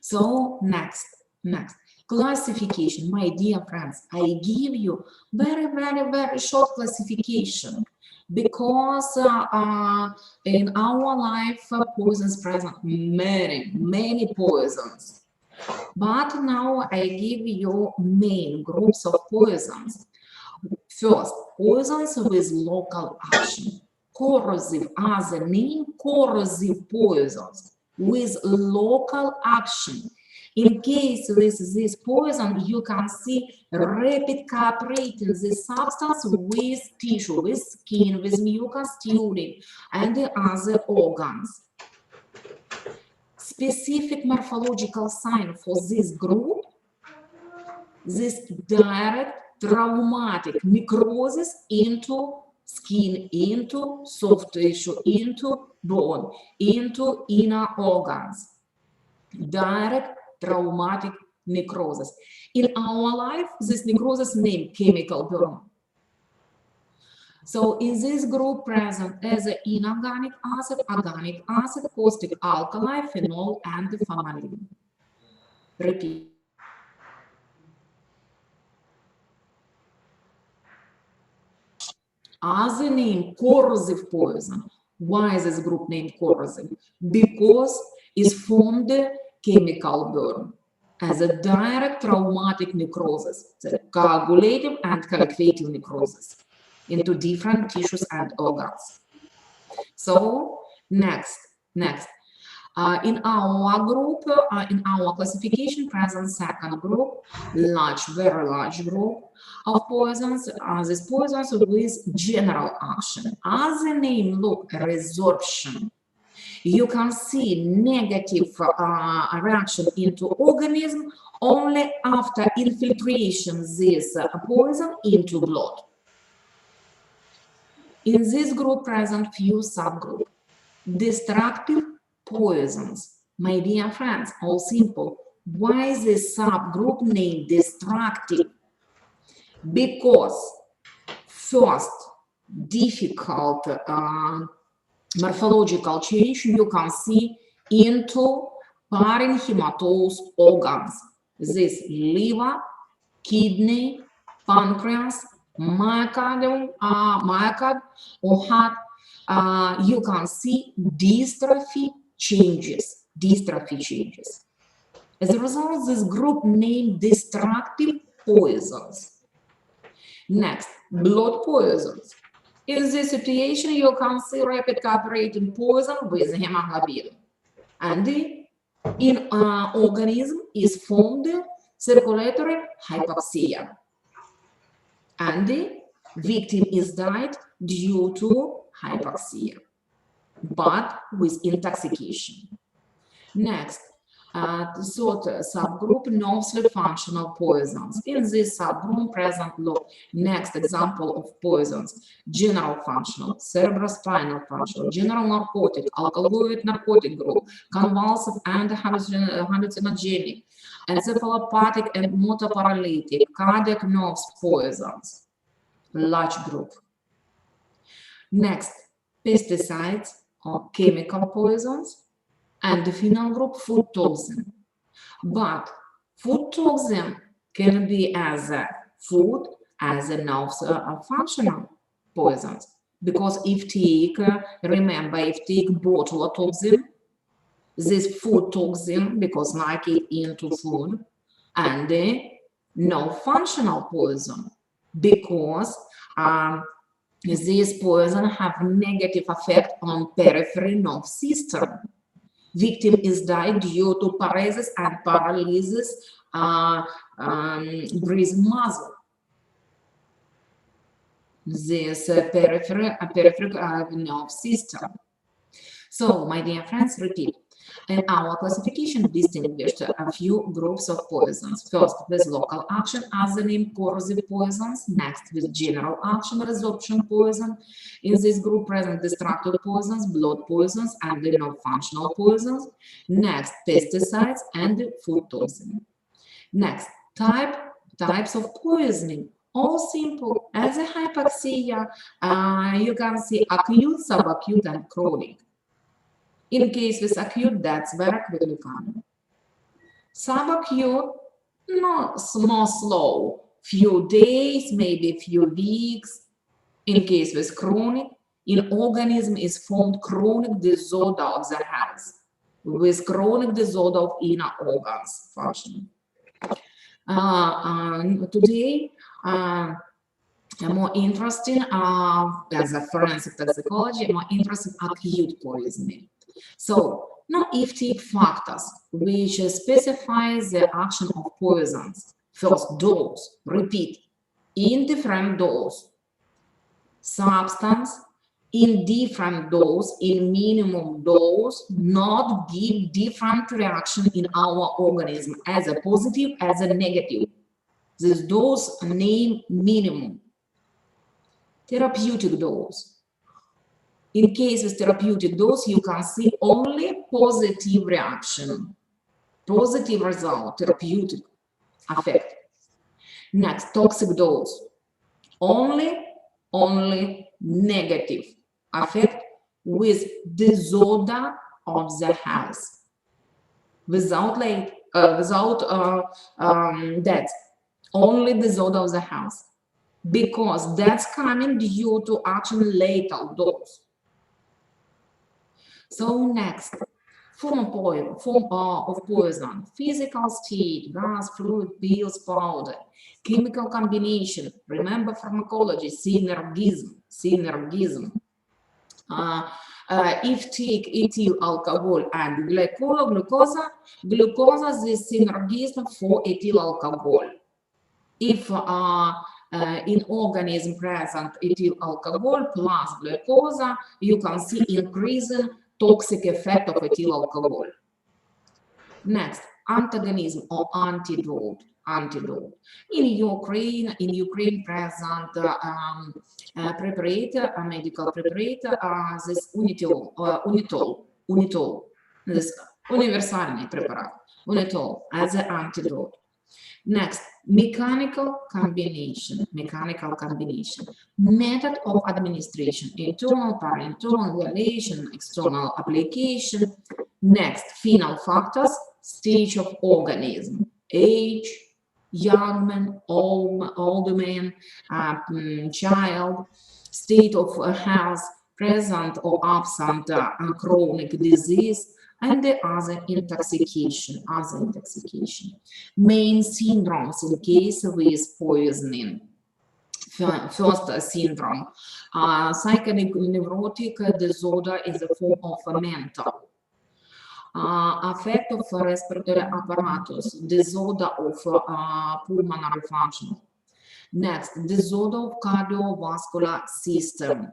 So next, classification. My dear friends, I give you very short classification because in our life poisons present, many poisons. But now I give you main groups of poisons. First, poisons with local action. Corrosive as a name, corrosive poisons with local action. In case with this poison, you can see rapid cooperating this substance with tissue, with skin, with mucus, urine, and the other organs. Specific morphological sign for this group, this direct traumatic necrosis into skin, into soft tissue, into bone, into inner organs. Direct traumatic necrosis. In our life, this necrosis named chemical burn. So in this group present as an inorganic acid, organic acid, caustic alkali, phenol, and formalin. Repeat. As a name, corrosive poison. Why is this group named corrosive? Because it's formed chemical burn as a direct traumatic necrosis, the coagulative and calcificative necrosis into different tissues and organs. So next. In our group, in our classification, present second group, very large group of poisons. These poisons with general action. As the name look, resorption. You can see negative reaction into organism only after infiltration this poison into blood. In this group present few subgroups. Destructive poisons. My dear friends, all simple. Why is this subgroup named destructive? Because first, difficult morphological change you can see into parenchymatous organs. This liver, kidney, pancreas, myocardium, myocard, or heart. You can see dystrophy changes. As a result, this group named destructive poisons. Next, blood poisons. In this situation, you can see rapid cooperating poison with hemoglobin. And in organism is formed circulatory hypoxia. And the victim is died due to hypoxia, but with intoxication. Next, third subgroup, non-sleep functional poisons. In this subgroup present look, next example of poisons, general functional, cerebrospinal functional, general narcotic, alkaloid narcotic group, convulsive and hallucinogenic, encephalopathic and motor paralytic, cardiac nerves poisons, large group. Next, pesticides or chemical poisons, and the final group, food toxin. But food toxin can be as a food, as a non-functional poisons. Because if take, remember, if take botulotoxin, this food toxin, because like it into food, and the non-functional poison, because this poison have negative effect on peripheral nerve system. Victim is died due to paralysis and paralysis breathing muscle. This peripheral nerve system. So, my dear friends, repeat. In our classification, distinguished a few groups of poisons. First, with local action, as the name, corrosive poisons. Next, with general action, resorption poison. In this group, present destructive poisons, blood poisons, and the non-functional poisons. Next, pesticides and food toxin. Next, types of poisoning. All simple. As a hypoxia, you can see acute, subacute, and chronic. In case with acute, that's very quickly coming. Subacute, no, more slow, few days, maybe few weeks. In case with chronic, in organism is formed chronic disorder of the health with chronic disorder of inner organs function. Today, more interesting as a forensic toxicology, more interesting acute poisoning. So now if take factors which specifies the action of poisons. First, dose, repeat, in different dose, substance, in different dose, in minimum dose, not give different reaction in our organism as a positive, as a negative. This dose name minimum. Therapeutic dose. In case with therapeutic dose, you can see only positive reaction, positive result, therapeutic effect. Next, toxic dose. Only negative effect with disorder of the health. Without death, only disorder of the health. Because that's coming due to actually lethal dose. So next, form of poison, physical state, gas, fluid, pills, powder, chemical combination. Remember pharmacology, synergism. If take ethyl alcohol and glucose, is synergism for ethyl alcohol. If in organism present ethyl alcohol plus glucose, you can see increasing toxic effect of ethyl alcohol. Next, antagonism or antidote. In Ukraine present preparate, a medical preparate, this unitol, this universальный препарат, unitol as an antidote. Next, mechanical combination. Method of administration, internal, parenteral, inhalation, external application. Next, final factors, stage of organism, age, young man, old man, child, state of health, present or absent chronic disease, and the other intoxication. Main syndromes in case with poisoning. First syndrome, psychotic neurotic disorder is a form of a mental. Affect of respiratory apparatus, disorder of pulmonary function. Next, disorder of cardiovascular system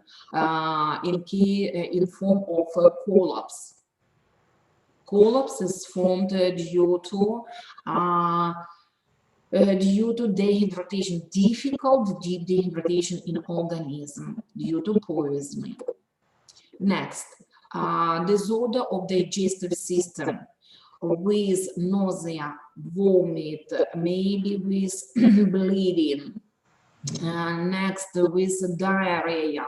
in form of collapse. Collapse is formed due to dehydration, difficult dehydration in organism due to poisoning. Next, disorder of digestive system with nausea, vomit, maybe with bleeding. Next, with diarrhea.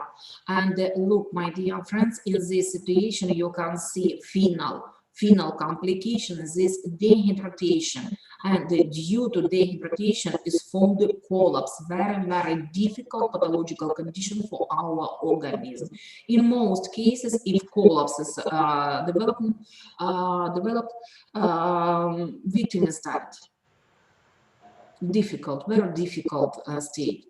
And look, my dear friends, in this situation, you can see final complication, this dehydration. And due to dehydration is formed collapse, very difficult pathological condition for our organism. In most cases, if collapse is developed, victim is died. Very difficult state.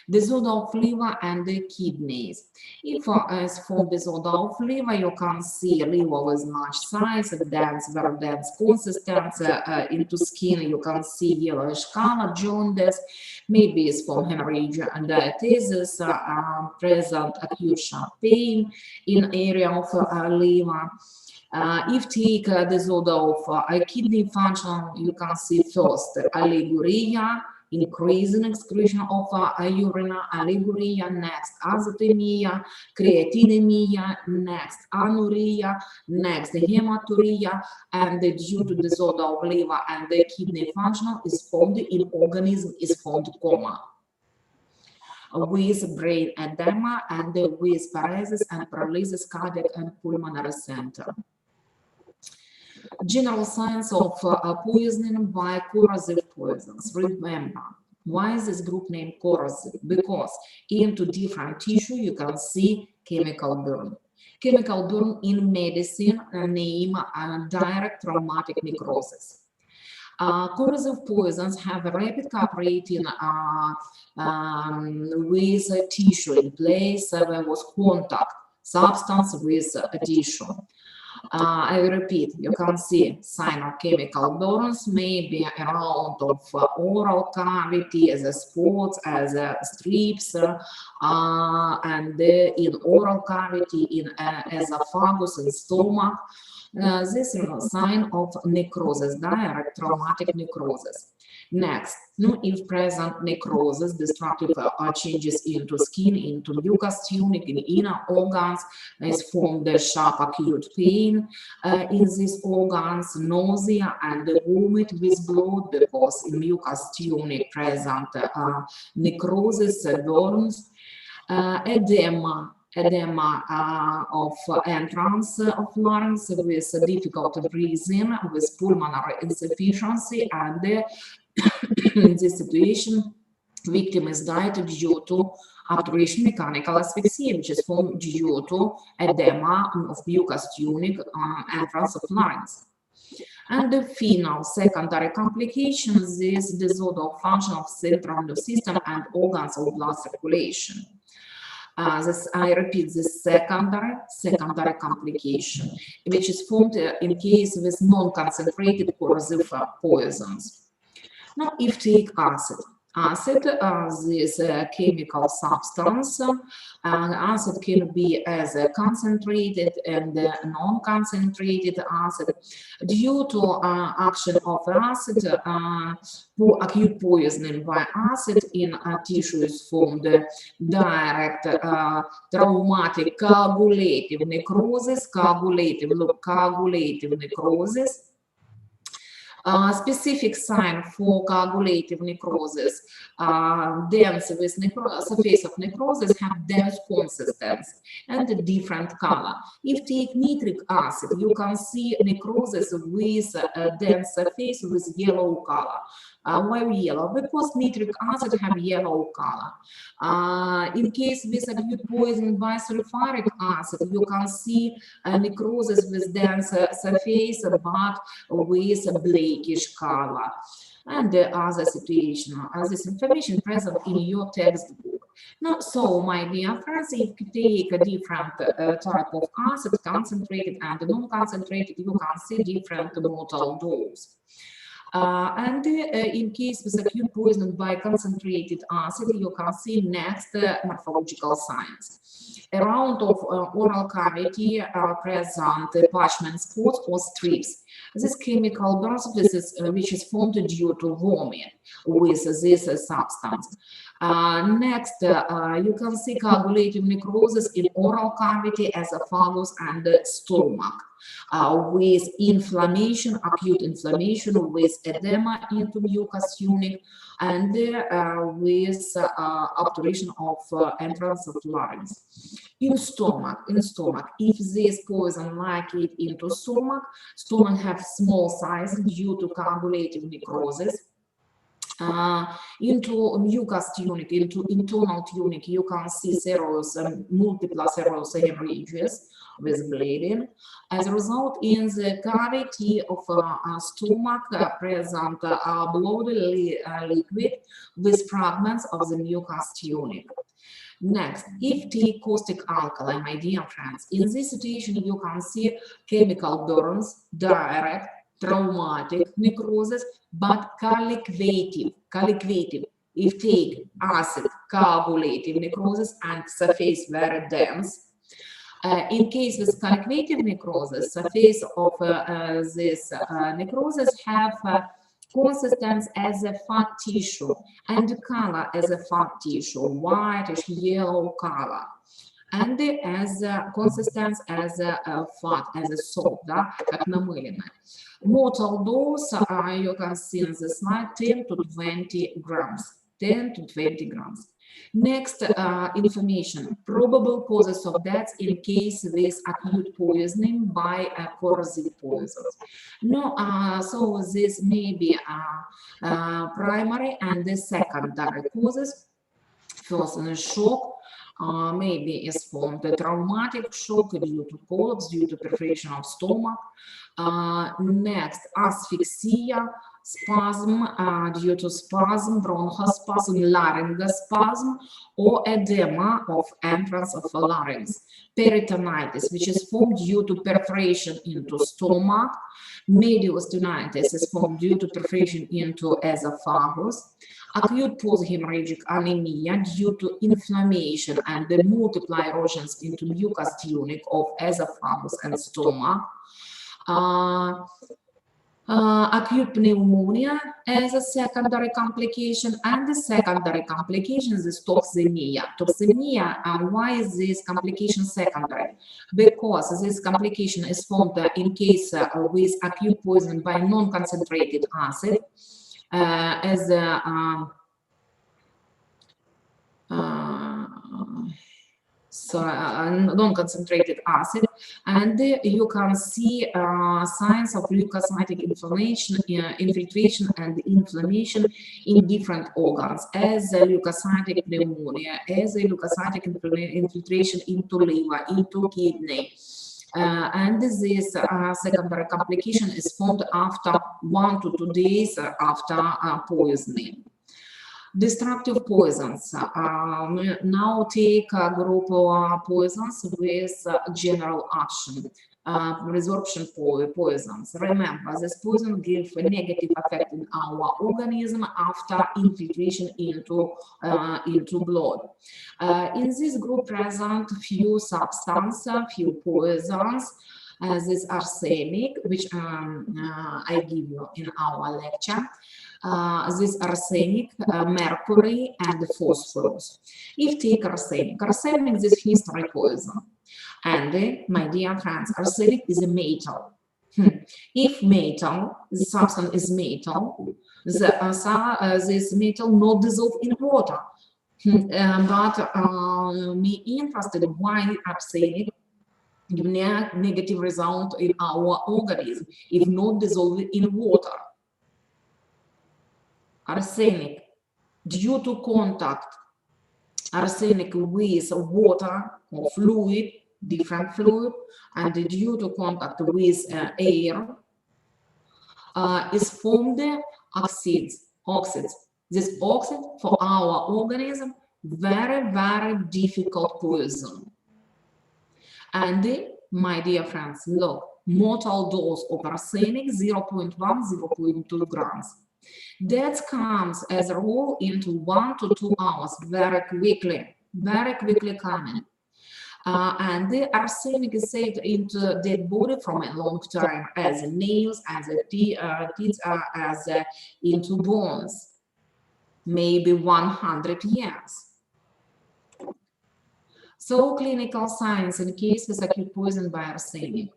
Disorder of liver and the kidneys. If as for disorder of liver, you can see liver with large size, very dense consistency into skin. You can see yellowish color, jaundice, maybe it's from hemorrhage and diathesis, present acute sharp pain in area of liver. If take disorder of kidney function, you can see first oliguria, increasing excretion of urine, oliguria, next azotemia, creatinemia, next anuria, next hematuria, and due to disorder of liver and the kidney function is formed in organism is formed coma with brain edema and with paresis and paralysis cardiac and pulmonary center. General signs of poisoning by corrosive poisons. Remember, why is this group named corrosive? Because into different tissue you can see chemical burn. Chemical burn in medicine name direct traumatic necrosis. Corrosive poisons have a rapid cooperating with tissue in place where there was contact substance with a tissue. I repeat, you can see sign of chemical burns, maybe around of oral cavity as a spots, as a strips, and in oral cavity, in esophagus and stomach. This is a sign of necrosis, direct traumatic necrosis. Next, if present necrosis, destructive changes into skin, into mucous tunic, in inner organs, is formed the sharp acute pain in these organs, nausea and vomit with blood, because in mucous tunic present necrosis, burns, edema of entrance of larynx with difficulty breathing, with pulmonary insufficiency, and in this situation, victim is died due to obturation mechanical asphyxia, which is formed due to edema of mucous tunic, entrance of larynx. And the final secondary complications is disorder of function of central nervous system and organs of blood circulation. I repeat, this secondary complication, which is formed in case with non-concentrated corrosive poisons. Now, if take acid, this chemical substance, acid can be as a concentrated and non-concentrated acid. Due to action of acid, acute poisoning by acid in tissue is formed direct traumatic coagulative necrosis, coagulative necrosis. Specific sign for coagulative necrosis, dense with surface of necrosis have dense consistency and a different color. If take nitric acid, you can see necrosis with a dense surface with yellow color. Why yellow? Because nitric acid have yellow color. In case with acute poisoning by sulfuric acid, you can see necrosis with dense surface but with a blackish color. And the other situation, this information present in your textbook. Now, so my dear friends, if you take a different type of acid, concentrated and non-concentrated, you can see different mortal dose. In case with acute poisoning by concentrated acid, you can see next morphological signs. Around of oral cavity present parchment spots or strips. This chemical burns, which is formed due to vomit with this substance. Next, you can see coagulative necrosis in oral cavity, esophagus, and stomach. With inflammation, acute inflammation, with edema into mucous tunic, and with obturation of entrance of larynx. In stomach, if this poison like it into stomach have small size due to coagulative necrosis. Into mucous tunic, into internal tunic, you can see serous, multiple serous hemorrhages with bleeding. As a result, in the cavity of stomach present bloody liquid with fragments of the mucous tunic. Next, if take caustic alkali, my dear friends, in this situation you can see chemical burns, direct traumatic necrosis, but colliquative. If take acid, coagulative necrosis and surface very dense. In case with colliquative necrosis, surface of this necrosis have consistence as a fat tissue and color as a fat tissue, whitish yellow color, and as consistence as a fat, as a salt, да, как намыленное. Mortal dose, you can see in the slide, 10 to 20 grams. 10 to 20 grams. Next, information. Probable causes of death in case with acute poisoning by coercive poisons. No, so this may be primary and the secondary causes. First, shock. Maybe is formed a traumatic shock due to collapse, due to perforation of stomach. Next, asphyxia, spasm due to spasm, bronchospasm, laryngospasm, or edema of entrance of larynx. Peritonitis, which is formed due to perforation into stomach. Mediastinitis is formed due to perforation into esophagus. Acute post-hemorrhagic anemia due to inflammation and the multiple erosions into mucus tunic of esophagus and stomach. Acute pneumonia as a secondary complication, and the secondary complications is toxemia. Toxemia, why is this complication secondary? Because this complication is formed in case with acute poison by non-concentrated acid, as non-concentrated acid, and you can see signs of leukocytic infiltration and inflammation in different organs, as leukocytic pneumonia, as leukocytic infiltration into liver, into kidney. And this secondary complication is formed after 1 to 2 days after poisoning. Destructive poisons. Now take a group of poisons with general action. Resorption poisons. Remember, this poison gives a negative effect in our organism after infiltration into blood. In this group present few substances, few poisons. This arsenic, which I give you in our lecture. This arsenic, mercury, and phosphorus. If take arsenic is history poison. And my dear friends, arsenic is a metal. If metal, the substance is metal, this metal not dissolve in water. But me interested why arsenic give negative result in our organism if not dissolved in water. Arsenic, due to contact arsenic with water or fluid, different fluid, and due to contact with air, is formed oxides. This oxide for our organism, very, very difficult poison. And my dear friends, look, mortal dose of arsenic 0.1, 0.2 grams. That comes as a rule into 1 to 2 hours, very quickly coming. And the arsenic is saved into dead body from a long time, as nails, as teeth, as into bones, maybe 100 years. So clinical signs in cases acute poison by arsenic.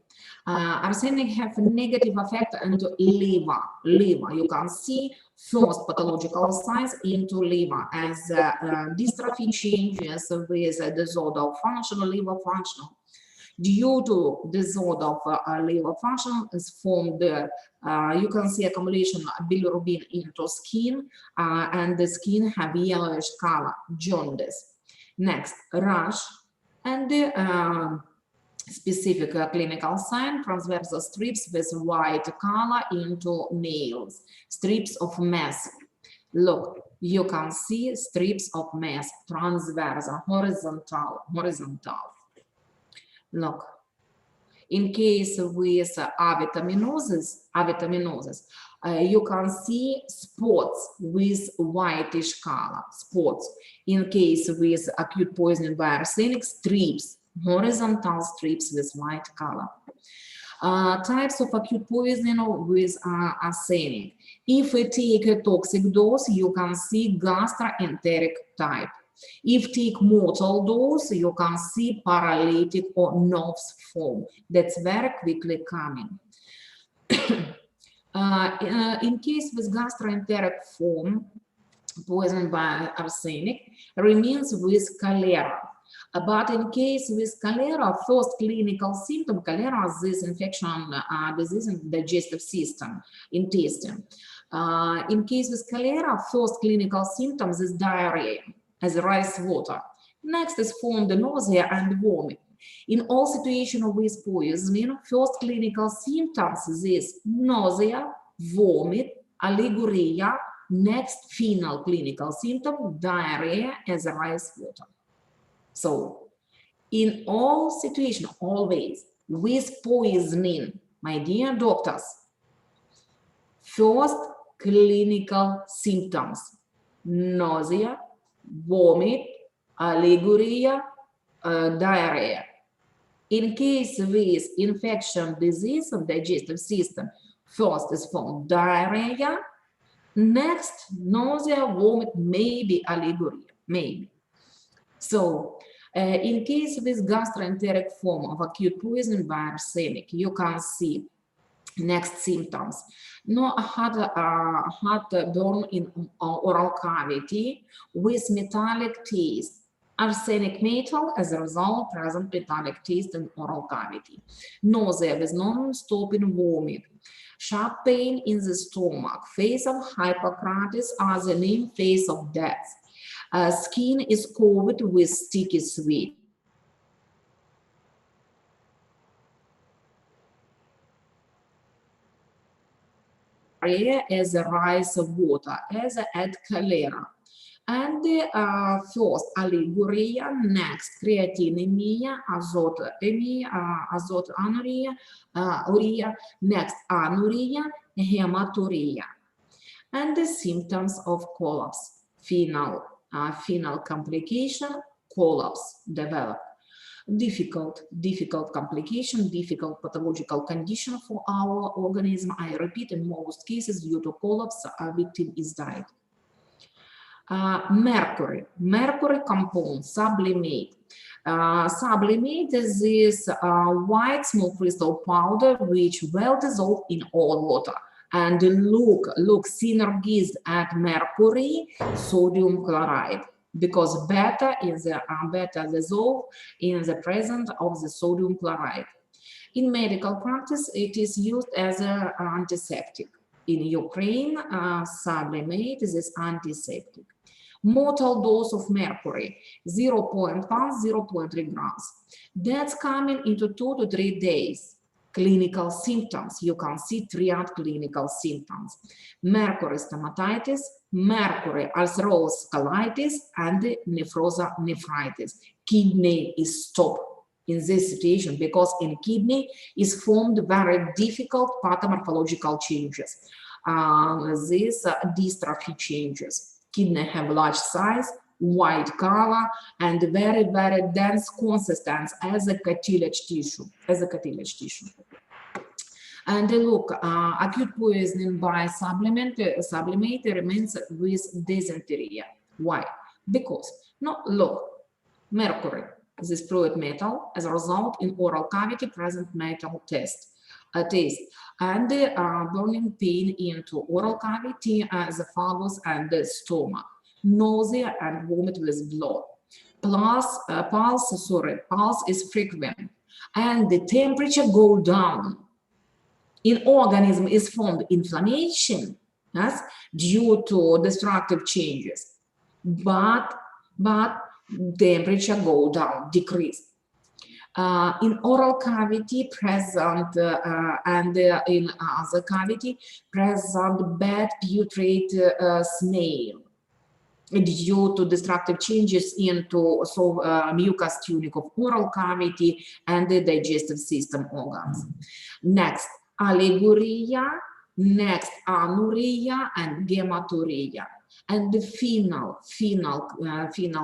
Arsenic have a negative effect into liver. You can see first pathological signs into liver as dystrophy changes with disorder of functional liver function. Due to disorder of liver function is formed, you can see accumulation of bilirubin into skin, and the skin have yellowish color, jaundice. Next, rash, and the specific clinical sign, transversal strips with white color into nails, strips of mess. Look, you can see strips of mess, transversal, horizontal. Look, in case with avitaminosis, you can see spots with whitish color, spots. In case with acute poisoning by arsenic, strips, horizontal strips with white color. Types of acute poisoning with arsenic. If we take a toxic dose, you can see gastroenteric type. If take mortal dose, you can see paralytic or nerves form. That's very quickly coming. In case with gastroenteric form, poisoned by arsenic remains with cholera. But in case with cholera, first clinical symptom, cholera is this infection disease in the digestive system, intestine. In case with cholera, first clinical symptoms is diarrhea, as rice water. Next is formed nausea and vomit. In all situations with poisoning, first clinical symptoms is nausea, vomit, aliguria. Next final clinical symptom, diarrhea as rice water. So, in all situations, always, with poisoning, my dear doctors, first clinical symptoms, nausea, vomit, aliguria, diarrhea. In case with infection disease of digestive system, first is formed diarrhea, next nausea, vomit, maybe aliguria, maybe. So, in case with gastroenteric form of acute poisoning by arsenic, you can see next symptoms. Hot burn in oral cavity with metallic taste. Arsenic metal, as a result, present metallic taste in oral cavity. Nausea with non-stopping vomit. Sharp pain in the stomach. Face of Hippocrates as the name face of death. Skin is covered with sticky sweat. As a rice of water, as at cholera. And first aliguria, next creatinemia, azotemia, urea, next anuria, hematuria. And the symptoms of collapse, final complication, collapse develop. Difficult complication, difficult pathological condition for our organism. I repeat, in most cases, due to collapse, a victim is died. Mercury compound, sublimate. Sublimate is this white small crystal powder which well dissolved in all water. And look synergized at mercury, sodium chloride, because beta is beta dissolved in the presence of the sodium chloride. In medical practice, it is used as an antiseptic. In Ukraine, sublimate is antiseptic. Mortal dose of mercury, 0.1, 0.3 grams. That's coming into 2 to 3 days. Clinical symptoms, you can see triad clinical symptoms. Mercury stomatitis, mercury ulcerous colitis, and nephritis. Kidney is stopped in this situation because in kidney is formed very difficult pathomorphological changes. These dystrophy changes. Kidney have large size, white color, and very, very dense consistence as a cartilage tissue. And look, acute poisoning by sublimate remains with dysentery. Why? Because, look, mercury, this fluid metal, as a result in oral cavity present metal taste, and burning pain into oral cavity, esophagus, and the stomach, nausea and vomit with blood. Pulse is frequent, and the temperature go down. In organism is formed inflammation, yes, due to destructive changes, but temperature go down, decrease. In oral cavity present and in other cavity present bad putrid smell due to destructive changes into mucus tunic of oral cavity and the digestive system organs. Next, aliguria, next anuria and gamaturia. And the final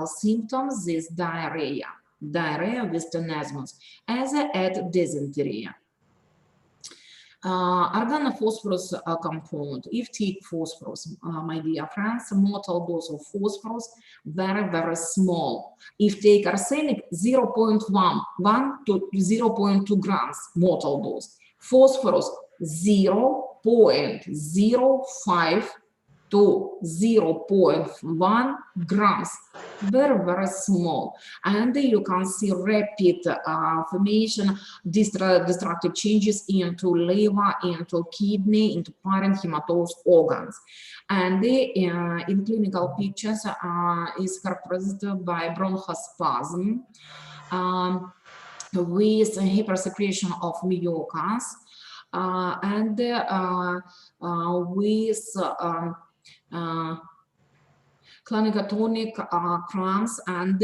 symptoms is diarrhea with tenesmus, as at dysentery. Organophosphorus compound. If take phosphorus, my dear friends, mortal dose of phosphorus, very, very small. If take arsenic, 0.1 to 0.2 grams mortal dose. Phosphorus, 0.05 to 0.1 grams, very, very small. And you can see rapid formation, destructive changes into liver, into kidney, into parenchymatous organs. And in clinical pictures is characterized by bronchospasm with hypersecretion of mucus and with clonicotonic cramps and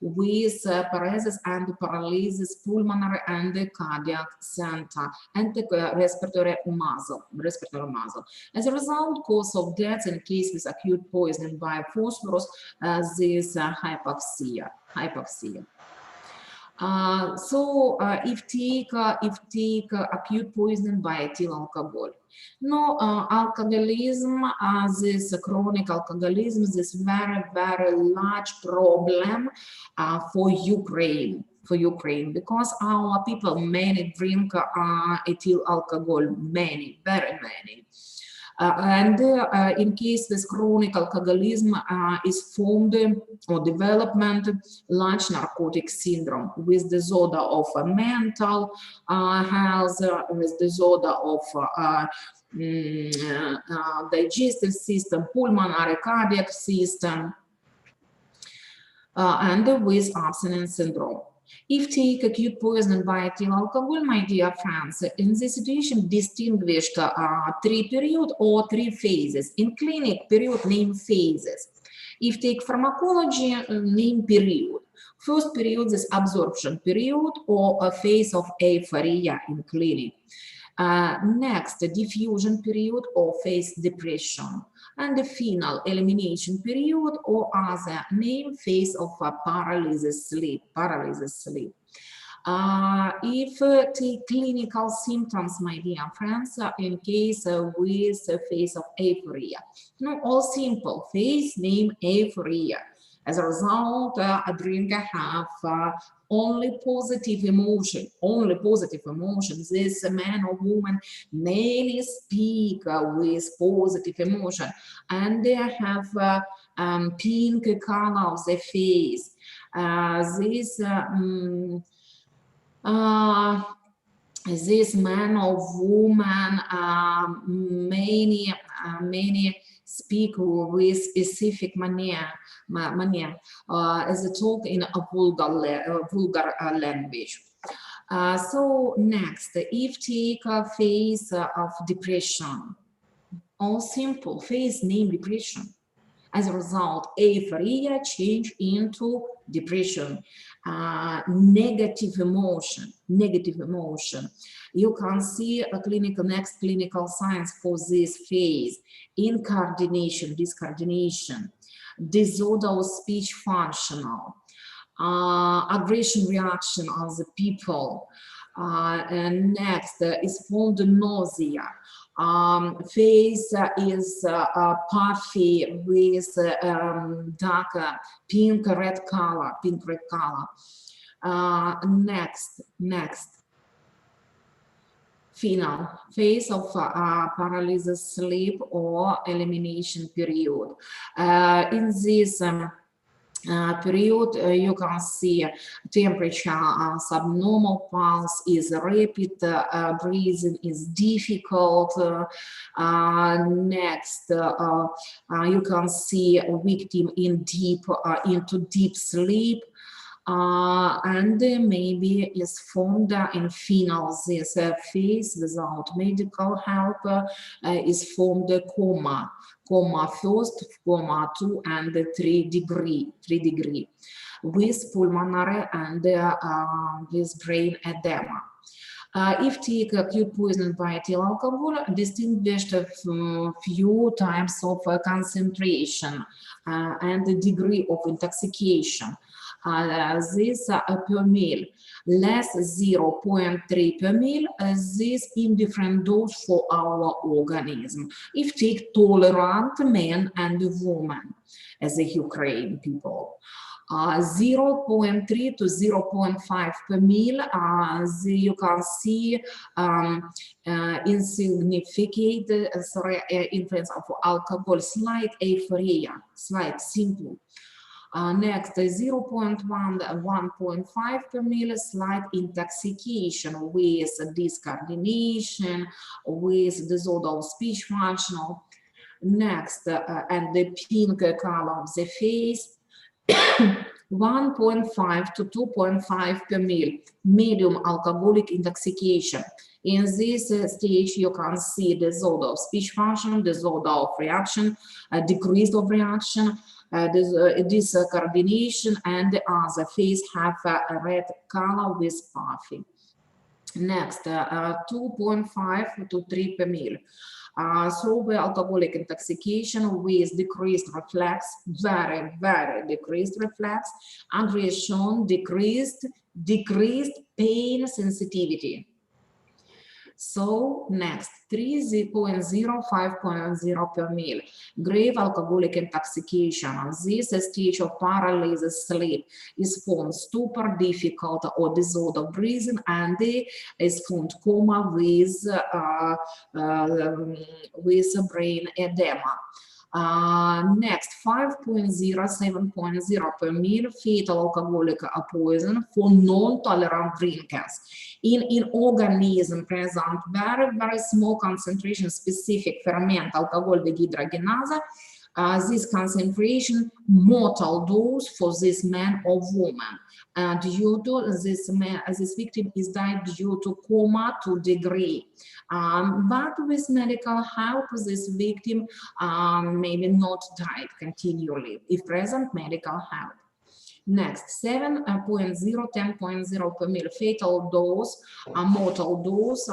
with paresis and paralysis pulmonary and cardiac center and the respiratory muscle. As a result, cause of death in case with acute poisoning by phosphorus is hypoxia. If take acute poisoning by ethyl alcohol. No, alcoholism, this chronic alcoholism, this very, very large problem for Ukraine, because our people many drink ethyl alcohol, many, very many. And in case this chronic alcoholism is formed or development large narcotic syndrome with disorder of mental health, with disorder of digestive system, pulmonary cardiac system, and with abstinence syndrome. If take acute poisoning by ethyl alcohol, my dear friends, in this situation distinguished 3 periods or 3 phases. In clinic, period name phases. If take pharmacology, name period. First period is absorption period or a phase of euphoria in clinic. Next, diffusion period or phase depression. And the final elimination period or other name phase of paralysis sleep. If take clinical symptoms, my dear friends, in case with a phase of euphoria. No, all simple, phase name euphoria. As a result, a drinker have only positive emotion. This man or woman mainly speak with positive emotion, and they have pink color of the face. This man or woman many speak with specific manner as a talk in a vulgar language. So next, if take a phase of depression, all simple, phase name depression. As a result, euphoria change into depression, negative emotion. You can see a next clinical signs for this phase: incoordination, discoordination, disorder of speech functional, aggression reaction of the people. And next is formed nausea. Face is puffy with darker pink red color. Next, final phase of paralysis sleep or elimination period. In this period, you can see temperature subnormal, pulse is rapid, breathing is difficult. Next, you can see a victim in into deep sleep. And maybe is formed in final this phase without medical help is formed coma first, coma 2 and 3 degree with pulmonary and with brain edema. If take acute poisoning by ethyl alcohol, distinguished few types of concentration and the degree of intoxication. This per mil, less 0.3 per mil, this indifferent dose for our organism. If take tolerant men and women, as the Ukraine people. 0.3 to 0.5 per mil. You can see insignificant influence of alcohol, slight euphoria, slight simple. Next, 0.1, 1.5 per mil, slight intoxication with discoordination, with disorder of speech function. Next, and the pink color of the face, 1.5 to 2.5 per mil, medium alcoholic intoxication. In this stage, you can see disorder of speech function, disorder of reaction, decrease of reaction, discoordination, and the other face have a red color with puffy. Next, 2.5 to 3 per mil. Sober alcoholic intoxication with decreased reflex, very decreased reflex, aggression, decreased pain sensitivity. So next, 3.0, 5.0 per mil, grave alcoholic intoxication. This stage of paralysis sleep is found stupor, difficult or disorder of breathing, and is found coma with brain edema. Next, 5.0, 7.0 per mil, fatal alcoholic poison for non-tolerant drinkers. In organism present very small concentration specific ferment alcohol dehydrogenase. This concentration mortal dose for this man or woman. Due to this victim is died due to coma to degree. But with medical help, this victim maybe not died continually if present medical help. Next, 7.0, 10.0 per mil, fatal dose, mortal dose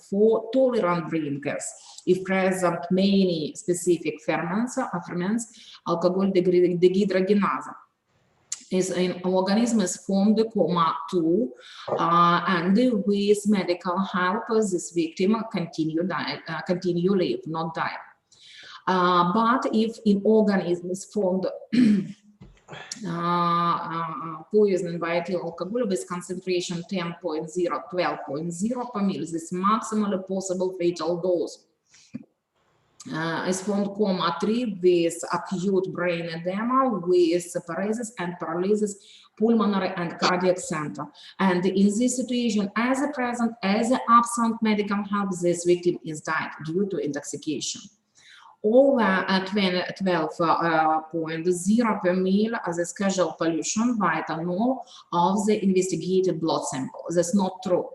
for tolerant drinkers. If present many specific ferments, alcohol dehydrogenase is in organism is formed coma 2, and with medical help, this victim continue live, not die. But if in organism is formed poison by ethyl alcohol with concentration 10.0, 12.0 per mil, this maximally possible fatal dose is formed coma 3 with acute brain edema, with paralysis, pulmonary and cardiac center. And in this situation, as a present, as an absent medical help, this victim is died due to intoxication. Over 12.0 per mil as a scheduled pollution by ethanol of the investigated blood sample. That's not true,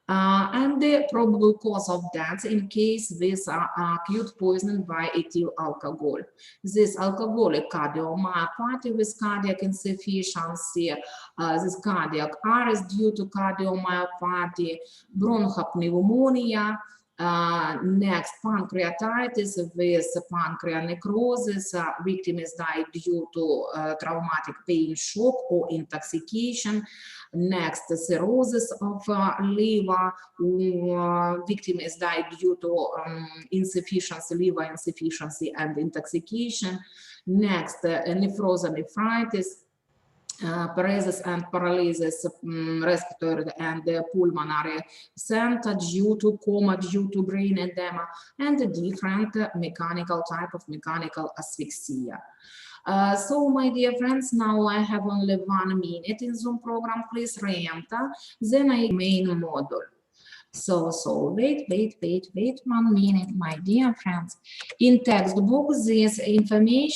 and the probable cause of death in case this acute poisoning by ethyl alcohol. This alcoholic cardiomyopathy with cardiac insufficiency, this cardiac arrest due to cardiomyopathy, bronchopneumonia. Next, pancreatitis with pancreanecrosis. Victim is died due to traumatic pain shock or intoxication. Next, cirrhosis of liver. Victim is died due to insufficiency, liver insufficiency and intoxication. Next, nephronephritis. Paralysis and paralysis, respiratory and pulmonary center due to coma, due to brain edema, and a different mechanical type of mechanical asphyxia. So, my dear friends, now I have only 1 minute in Zoom program. Please re-enter. Then I main module. So wait 1 minute, my dear friends. In textbook, this information